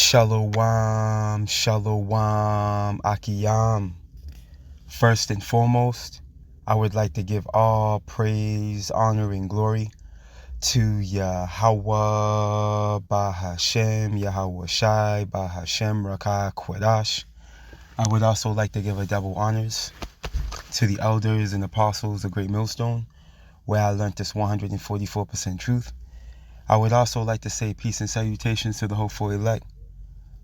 Shalom, shalom, akiyam. First and foremost, I would like to give all praise, honor, and glory to Yahweh Bahashem, Yahweh Shai Bahashem Rakah Kwadash. I would also like to give a double honors to the elders and apostles of Great Millstone, where I learned this 144% truth. I would also like to say peace and salutations to the hopeful elect,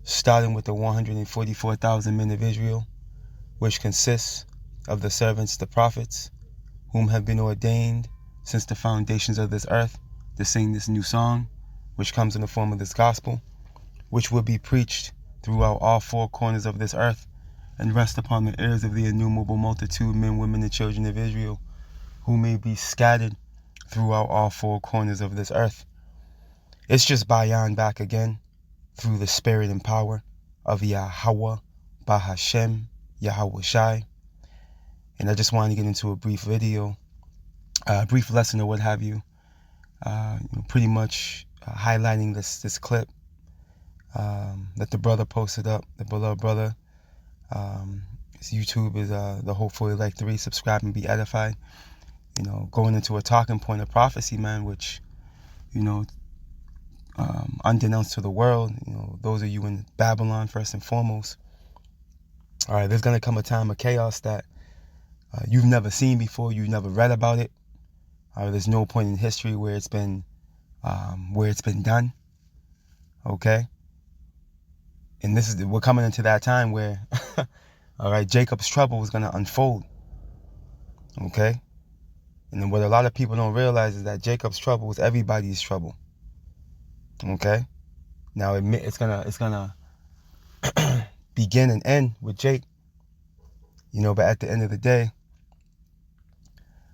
starting with the 144,000 men of Israel, which consists of the servants, the prophets, whom have been ordained since the foundations of this earth to sing this new song, which comes in the form of this gospel, which will be preached throughout all four corners of this earth and rest upon the ears of the innumerable multitude, men, women, and children of Israel, who may be scattered throughout all four corners of this earth. It's just Bayan back again, through the spirit and power of Yahweh Bahashem, Yahweh Shai. And I just wanted to get into a brief video, a brief lesson or what have you, pretty much highlighting this clip that the brother posted up, the beloved brother. His YouTube is the Hopeful Elect 3. Subscribe and be edified. Going into a talking point of prophecy, man, which, unbeknownst to the world, those of you in Babylon, first and foremost, all right, there's going to come a time of chaos that you've never seen before, you've never read about it. There's no point in history where it's been done. Okay? And we're coming into that time where, all right, Jacob's trouble is going to unfold. Okay? And then what a lot of people don't realize is that Jacob's trouble is everybody's trouble. Okay? Now it's gonna begin and end with Jake. But at the end of the day,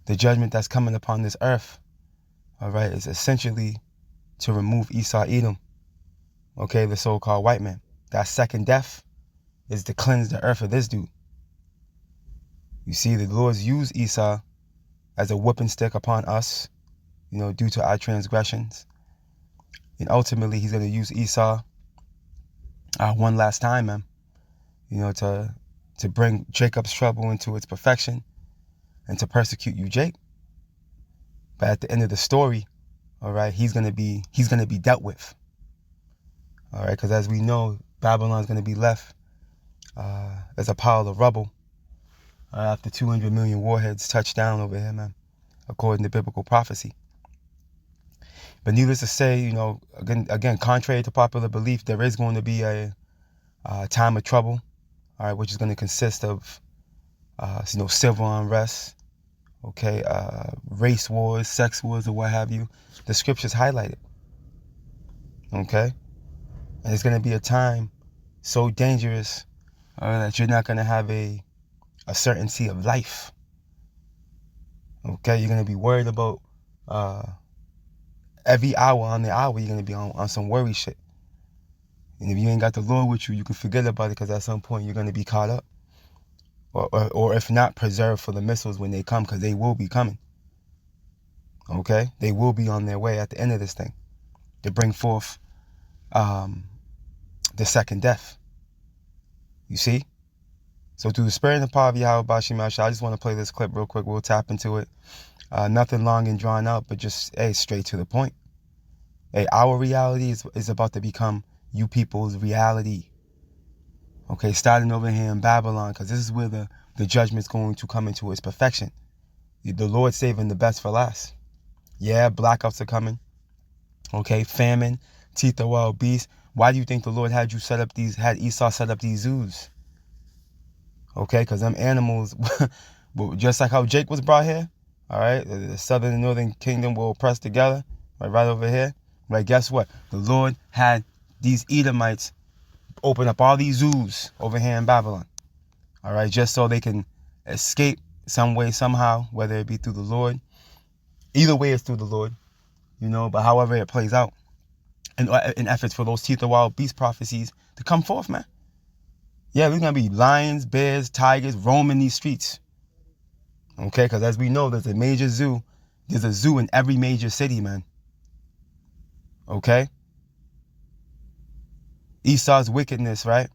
the judgment that's coming upon this earth, all right, is essentially to remove Esau Edom. Okay, the so-called white man. That second death is to cleanse the earth of this dude. You see, the Lord's used Esau as a whipping stick upon us, due to our transgressions. And ultimately, he's going to use Esau one last time, man, to bring Jacob's trouble into its perfection and to persecute you, Jake. But at the end of the story, all right, he's going to be dealt with. All right, because as we know, Babylon's going to be left as a pile of rubble after 200 million warheads touch down over here, man, according to biblical prophecy. But needless to say, again, contrary to popular belief, there is going to be a time of trouble, all right, which is going to consist of, civil unrest, okay, race wars, sex wars, or what have you. The scriptures highlight it, okay? And it's going to be a time so dangerous that you're not going to have a certainty of life, okay? You're going to be worried about every hour on the hour. You're going to be on some worry shit. And if you ain't got the Lord with you, you can forget about it, because at some point you're going to be caught up. Or if not, preserved for the missiles when they come, because they will be coming. Okay? They will be on their way at the end of this thing to bring forth the second death. You see? So through the spirit and power of Yahweh Bashim Ashai, I just want to play this clip real quick. We'll tap into it. Nothing long and drawn out, but just, straight to the point. Our reality is about to become you people's reality. Okay, starting over here in Babylon, because this is where the judgment's going to come into its perfection. The Lord saving the best for last. Yeah, blackouts are coming. Okay, famine, teeth of wild beasts. Why do you think the Lord had Esau set up these zoos? Okay, because them animals, just like how Jake was brought here, all right, the southern and northern kingdom will press together, right over here. Right, guess what? The Lord had these Edomites open up all these zoos over here in Babylon, all right, just so they can escape some way, somehow, whether it be through the Lord. Either way, it's through the Lord, but however it plays out, and in efforts for those teeth of wild beast prophecies to come forth, man. Yeah, we're going to be lions, bears, tigers roaming these streets. Okay, because as we know, there's a major zoo. There's a zoo in every major city, man. Okay? Esau's wickedness, right,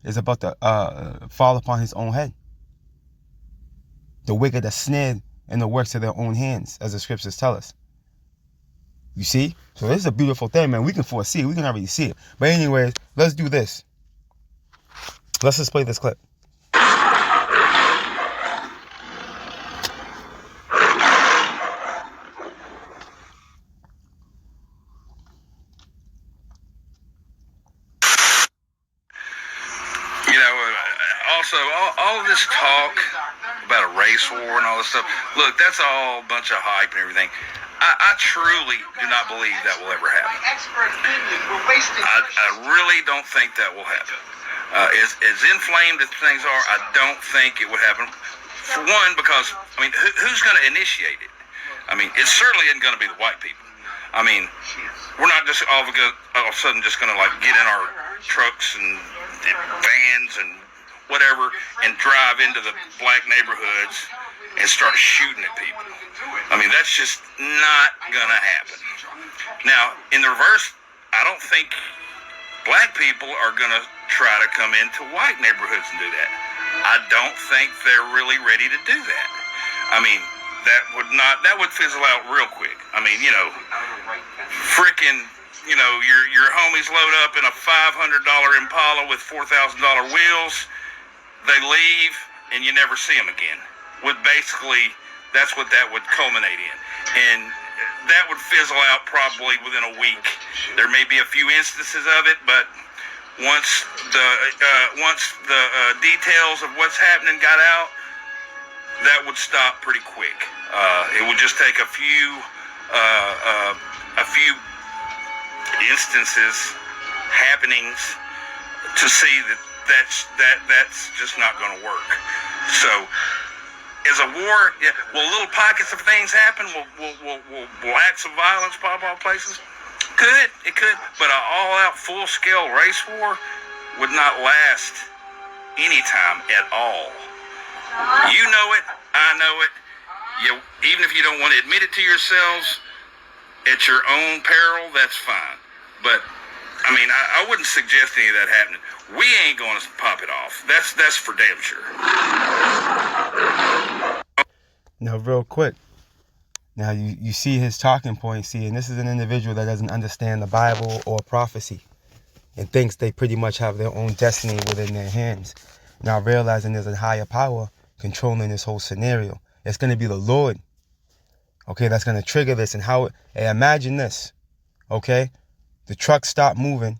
is about to fall upon his own head. The wicked are snared in the works of their own hands, as the scriptures tell us. You see? So this is a beautiful thing, man. We can foresee it. We can already see it. But anyways, let's do this. Let's just play this clip. Also, all of this talk about a race war and all this stuff, look, that's all a bunch of hype and everything. I truly do not believe that will ever happen. I really don't think that will happen. As inflamed as things are, I don't think it would happen. For one, because, I mean, who's going to initiate it? I mean, it certainly isn't going to be the white people. I mean, we're not just all of a sudden just going to, like, get in our trucks and vans and whatever and drive into the black neighborhoods and start shooting at people. I mean, that's just not gonna happen. Now, in the reverse, I don't think black people are gonna try to come into white neighborhoods and do that. I don't think they're really ready to do that. I mean, that would fizzle out real quick. I mean, freaking, your homies load up in a $500 Impala with $4,000 wheels. They leave, and you never see them again. That's what that would culminate in. And that would fizzle out probably within a week. There may be a few instances of it, but once the details of what's happening got out, that would stop pretty quick. It would just take a few instances, happenings, to see that's just not going to work. So, as a war, will little pockets of things happen? Will acts of violence pop off places? It could. But an all-out, full-scale race war would not last any time at all. You know it. I know it. Even if you don't want to admit it to yourselves, at your own peril, that's fine. But I mean, I wouldn't suggest any of that happening. We ain't going to pop it off. That's for damn sure. Now, real quick. Now, you see his talking point. See, and this is an individual that doesn't understand the Bible or prophecy and thinks they pretty much have their own destiny within their hands. Now, realizing there's a higher power controlling this whole scenario. It's going to be the Lord. Okay, that's going to trigger this. And imagine this. Okay, the trucks stop moving.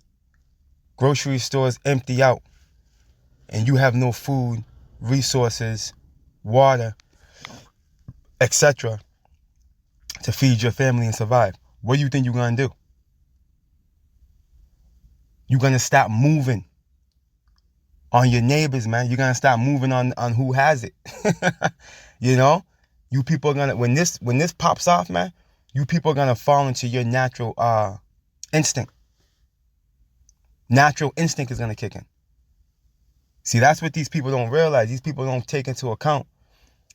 Grocery stores empty out. And you have no food, resources, water, etc. to feed your family and survive. What do you think you're going to do? You're going to stop moving on your neighbors, man. You're going to stop moving on who has it. You people are going to, when this pops off, man, you people are going to fall into your natural instinct. Natural instinct is going to kick in. See, that's what these people don't realize. These people don't take into account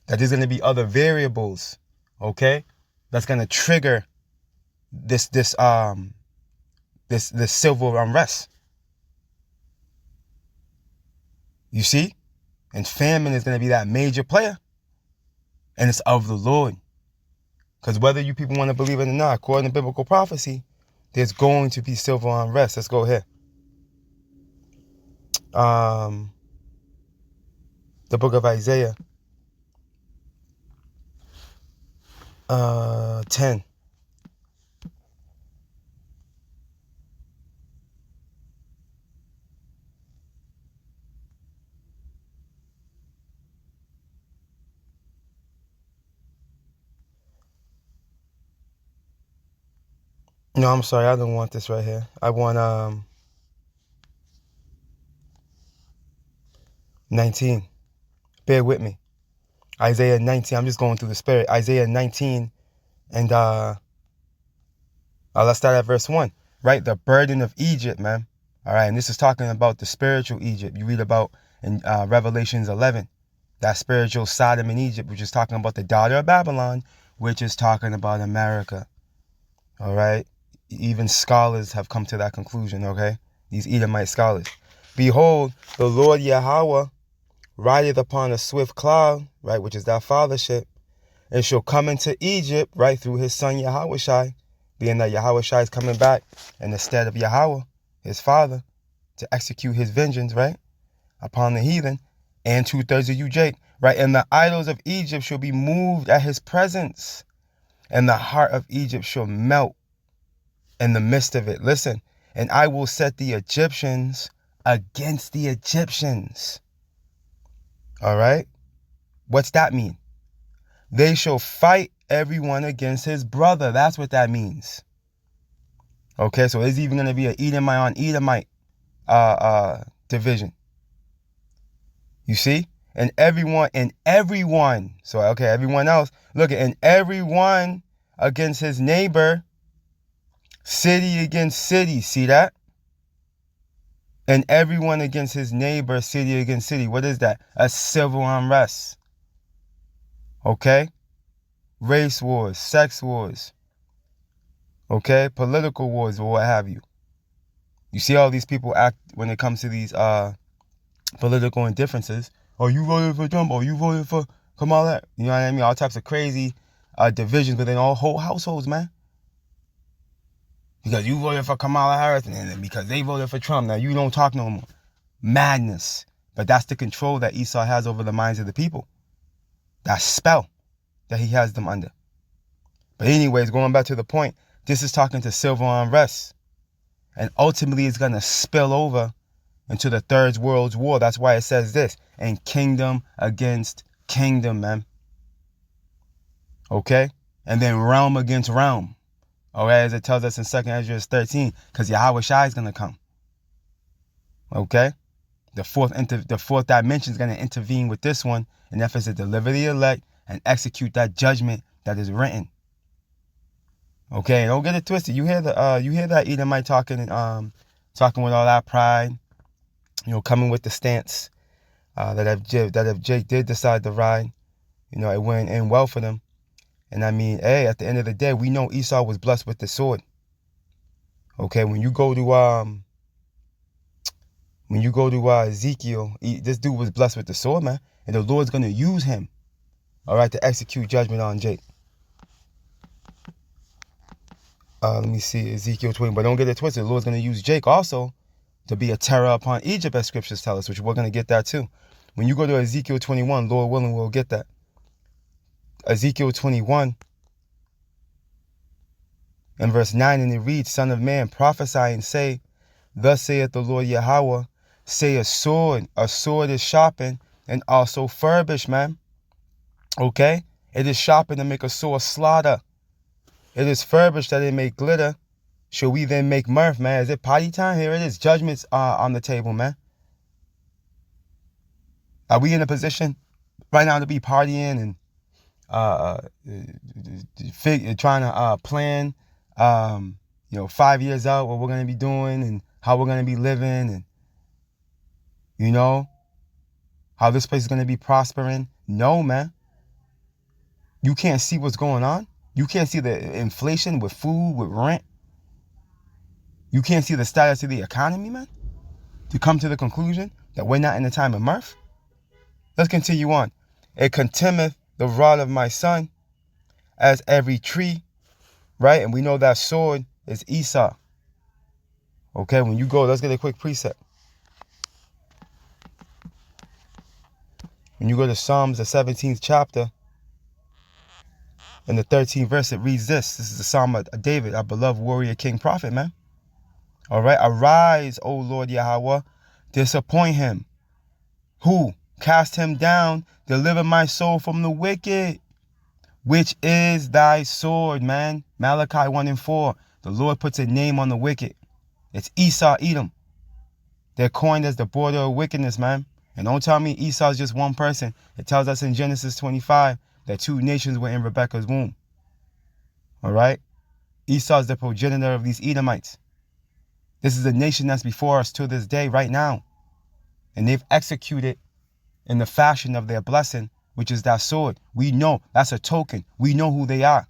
that there's going to be other variables, okay, that's going to trigger this civil unrest. You see? And famine is going to be that major player. And it's of the Lord. Because whether you people want to believe it or not, according to biblical prophecy, there's going to be civil unrest. Let's go here. The book of Isaiah 10. No, I'm sorry. I don't want this right here. I want 19. Bear with me. Isaiah 19. I'm just going through the spirit. Isaiah 19 and let's start at verse 1. Right? The burden of Egypt, man. All right. And this is talking about the spiritual Egypt. You read about in Revelations 11. That spiritual Sodom and Egypt, which is talking about the daughter of Babylon, which is talking about America. All right. Even scholars have come to that conclusion. Okay. these Edomite scholars. Behold, the Lord Yahweh rideth upon a swift cloud, right, which is that fathership, and shall come into Egypt, right, through his son Yahushai, being that Yahushai is coming back in the stead of Yahweh, his father, to execute his vengeance, right, upon the heathen, and 2/3 of you, Jake, right, and the idols of Egypt shall be moved at his presence, and the heart of Egypt shall melt in the midst of it. Listen, and I will set the Egyptians against the Egyptians. All right? What's that mean? They shall fight everyone against his brother. That's what that means. Okay, so there's even going to be an Edomite on Edomite division. You see? And everyone, so okay, everyone else, look, and everyone against his neighbor, city against city. See that? And everyone against his neighbor, city against city. What is that? A civil unrest. Okay? Race wars, sex wars. Okay? Political wars, or what have you. You see how these people act when it comes to these political indifferences. Oh, you voted for Trump. Oh, you voted for Kamala. You know what I mean? All types of crazy divisions within all whole households, man. Because you voted for Kamala Harris, and then because they voted for Trump, now you don't talk no more. Madness. But that's the control that Esau has over the minds of the people. That spell that he has them under. But anyways, going back to the point, this is talking to civil unrest. And ultimately it's going to spill over into the Third World War. That's why it says this. And kingdom against kingdom, man. Okay? And then realm against realm. Okay, as it tells us in 2nd Ezra 13, because Yahushua is going to come. Okay? The fourth dimension is going to intervene with this one, and that is to deliver the elect and execute that judgment that is written. Okay, don't get it twisted. You hear that Edomite talking with all that pride, coming with the stance that if Jake did decide to ride, it went in well for them. And I mean, hey, at the end of the day, we know Esau was blessed with the sword. Okay, when you go to Ezekiel, this dude was blessed with the sword, man, and the Lord's gonna use him, all right, to execute judgment on Jake. Let me see, Ezekiel 20, but don't get it twisted. The Lord's gonna use Jake also to be a terror upon Egypt, as scriptures tell us, which we're gonna get that too. When you go to Ezekiel 21, Lord willing, we'll get that. Ezekiel 21 and verse 9, and it reads, Son of man, prophesy and say, Thus saith the Lord Yahweh, say a sword is sharpened and also furbished, man. Okay? It is sharpened to make a sore slaughter. It is furbished that it may glitter. Shall we then make mirth, man? Is it party time? Here it is. Judgments on the table, man. Are we in a position right now to be partying and trying to plan 5 years out what we're going to be doing and how we're going to be living and how this place is going to be prospering? No, man. You can't see what's going on. You can't see the inflation with food, with rent. You can't see the status of the economy, man, to come to the conclusion that we're not in a time of mirth. Let's continue on. It contemneth the rod of my son as every tree, right? And we know that sword is Esau. Okay, when you go, let's get a quick precept. When you go to Psalms, the 17th chapter, in the 13th verse, it reads this. This is the Psalm of David, our beloved warrior, king, prophet, man. All right, arise, O Lord Yahweh, disappoint him. Who? Cast him down, deliver my soul from the wicked, which is thy sword, man. Malachi 1 and 4. The Lord puts a name on the wicked. It's Esau, Edom. They're coined as the border of wickedness, man. And don't tell me Esau is just one person. It tells us in Genesis 25 that 2 nations were in Rebekah's womb. All right? Esau is the progenitor of these Edomites. This is a nation that's before us to this day, right now. And they've executed in the fashion of their blessing, which is that sword. We know that's a token. We know who they are.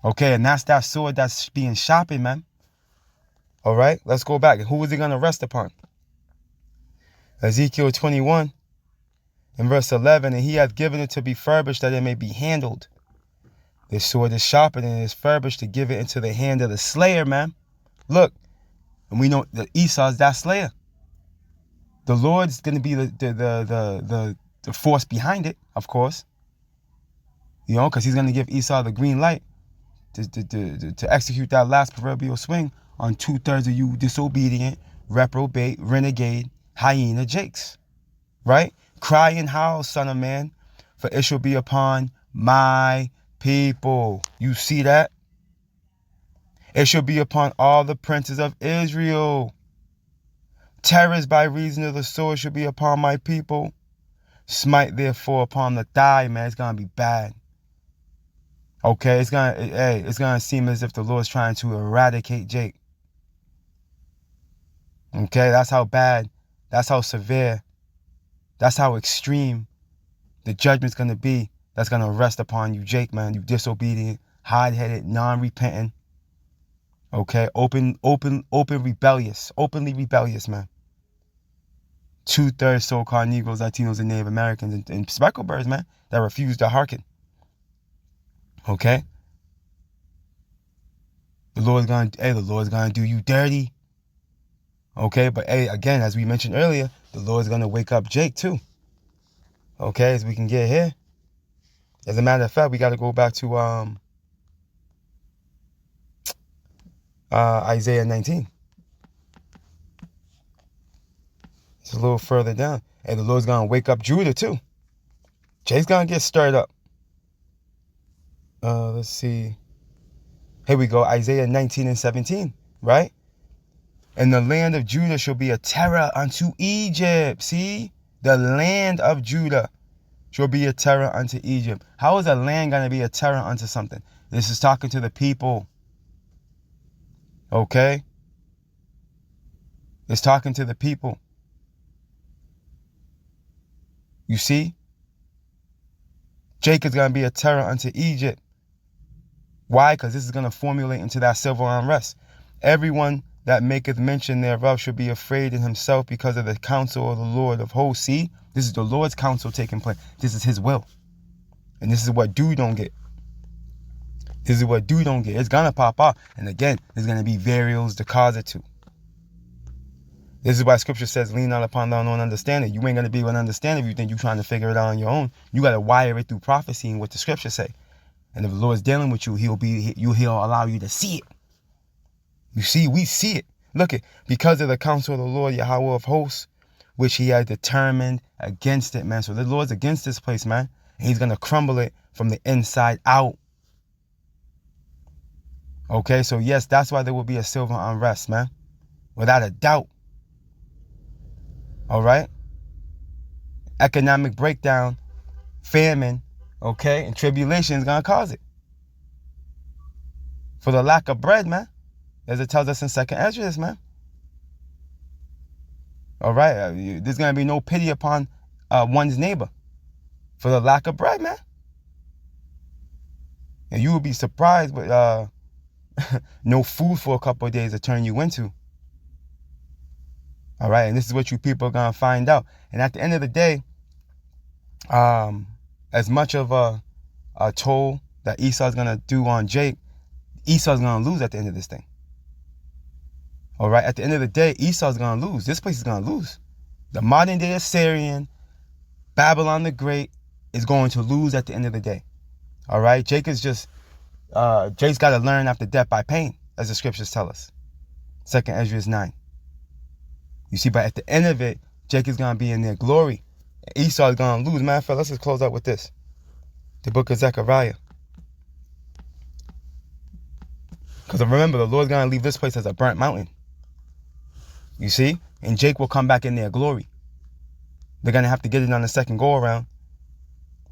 Okay, and that's that sword that's being sharpened, man. All right, let's go back. Who was he going to rest upon? Ezekiel 21 in verse 11, and he hath given it to be furbished that it may be handled. This sword is sharpened and is furbished to give it into the hand of the slayer, man. Look, and we know that Esau's that slayer. The Lord's going to be the force behind it, of course. You know, because he's going to give Esau the green light to execute that last proverbial swing on 2/3 of you disobedient, reprobate, renegade, hyena jakes. Right? Cry and howl, son of man, for it shall be upon my people. You see that? It shall be upon all the princes of Israel. Terrors by reason of the sword shall be upon my people. Smite therefore upon the thigh, man. It's gonna be bad. Okay, it's gonna seem as if the Lord's trying to eradicate Jake. Okay, that's how bad, that's how severe, that's how extreme the judgment's gonna be. That's gonna rest upon you, Jake, man. You disobedient, hard-headed, non-repentant. Okay, openly rebellious, man. 2/3 so-called Negroes, Latinos, and Native Americans, and speckled birds, man, that refuse to hearken. Okay? The Lord's gonna do you dirty. Okay, but hey, again, as we mentioned earlier, the Lord's gonna wake up Jake too. Okay, as we can get here. As a matter of fact, we gotta go back to Isaiah 19. It's a little further down. And the Lord's gonna wake up Judah too. Jake's gonna get stirred up. Let's see. Here we go. Isaiah 19 and 17, right? And the land of Judah shall be a terror unto Egypt. See? The land of Judah shall be a terror unto Egypt. How is a land going to be a terror unto something? This is talking to the people. Okay? It's talking to the people. You see? Jacob's going to be a terror unto Egypt. Why? Because this is going to formulate into that civil unrest. Everyone that maketh mention thereof should be afraid in himself because of the counsel of the Lord of hosts. See? This is the Lord's counsel taking place. This is his will. And this is what dude don't get. This is what dude don't get. It's going to pop out. And again, there's going to be variables to cause it to. This is why scripture says, lean not upon thine own understanding. You ain't going to be able to understand if you think you're trying to figure it out on your own. You got to wire it through prophecy and what the scriptures say. And if the Lord's dealing with you, he'll allow you to see it. You see, we see it. Look it. Because of the counsel of the Lord, Yahweh of hosts, which he has determined against it, man. So the Lord's against this place, man. And he's going to crumble it from the inside out. Okay, so yes, that's why there will be a civil unrest, man. Without a doubt. All right? Economic breakdown, famine, okay, and tribulation is going to cause it. For the lack of bread, man. As it tells us in 2nd Ezra, man. All right? There's going to be no pity upon one's neighbor. For the lack of bread, man. And you will be surprised with no food for a couple of days to turn you into. All right? And this is what you people are going to find out. And at the end of the day, as much of a toll that Esau's going to do on Jake, Esau's going to lose at the end of this thing. All right? At the end of the day, Esau's going to lose. This place is going to lose. The modern day Assyrian, Babylon the Great, is going to lose at the end of the day. All right? Jake's got to learn after death by pain, as the scriptures tell us. 2nd Ezra 9. You see, but at the end of it, Jake is going to be in their glory. Esau is going to lose. Matter of fact, let's just close out with this. The book of Zechariah. Because remember, the Lord's going to leave this place as a burnt mountain. You see? And Jake will come back in their glory. They're going to have to get it on the second go around.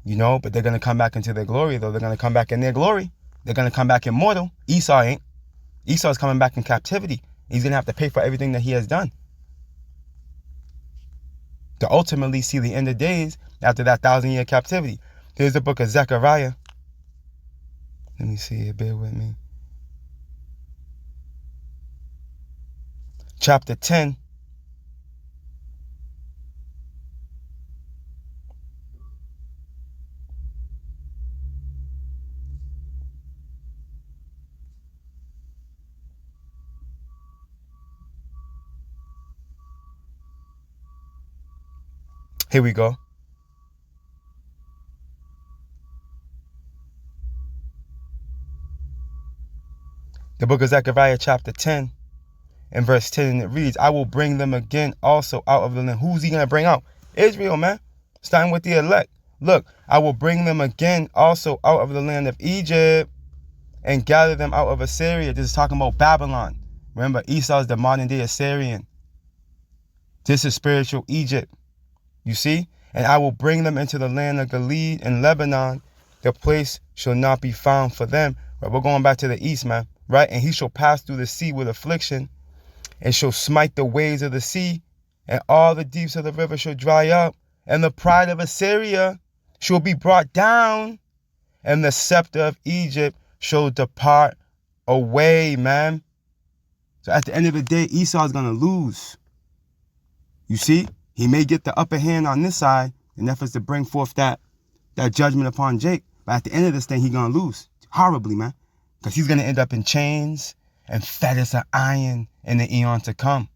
You know, but they're going to come back into their glory, though. They're going to come back in their glory. They're going to come back immortal. Esau ain't. Esau's coming back in captivity. He's going to have to pay for everything that he has done. To ultimately see the end of days after that 1,000-year captivity. Here's the book of Zechariah. Let me see here. Bear with me. chapter 10. Here we go. The book of Zechariah chapter 10 and verse 10, and it reads, I will bring them again also out of the land. Who's he going to bring out? Israel, man. Starting with the elect. Look, I will bring them again also out of the land of Egypt and gather them out of Assyria. This is talking about Babylon. Remember, Esau is the modern day Assyrian. This is spiritual Egypt. You see? And I will bring them into the land of Gilead and Lebanon. The place shall not be found for them. Right, we're going back to the east, man. Right? And he shall pass through the sea with affliction, and shall smite the waves of the sea, and all the deeps of the river shall dry up, and the pride of Assyria shall be brought down, and the scepter of Egypt shall depart away, man. So at the end of the day, Esau is going to lose. You see? He may get the upper hand on this side in efforts to bring forth that judgment upon Jake. But at the end of this thing, he's going to lose horribly, man. Because he's going to end up in chains and fetters of iron in the eon to come.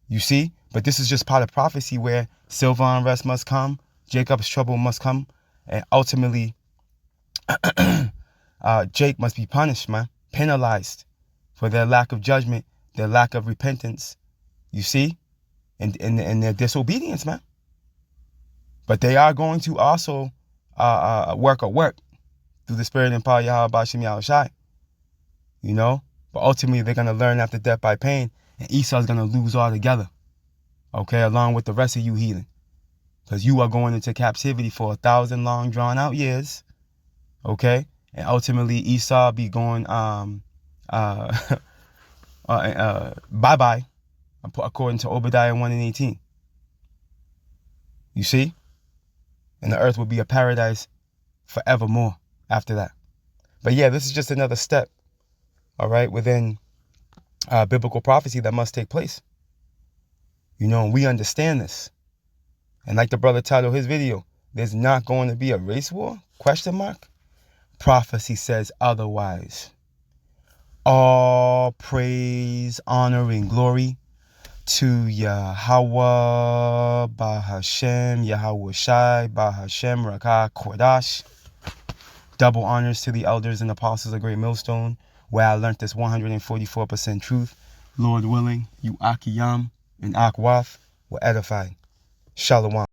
You see? But this is just part of prophecy where silver unrest must come, Jacob's trouble must come, and ultimately Jake must be punished, man. Penalized for their lack of judgment, their lack of repentance. You see? And their disobedience, man. But they are going to also work through the spirit and power of Yahweh Bashim Yahushai. You know? But ultimately, they're going to learn after death by pain. And Esau's going to lose altogether. Okay? Along with the rest of you heathen. Because you are going into captivity for 1,000 long drawn out years. Okay? And ultimately, Esau be going bye-bye. According to Obadiah 1:18. You see? And the earth will be a paradise forevermore after that. But yeah, this is just another step, all right, within biblical prophecy that must take place. You know, and we understand this. And like the brother titled his video, there's not going to be a race war? ? Prophecy says otherwise. All praise, honor, and glory to Yahweh, Bahashem, Yahweh Shai, Bahashem, Rakah, Kodash. Double honors to the elders and apostles of Great Millstone, where I learned this 144% truth. Lord willing, you Akiyam and Akwath were edified. Shalom.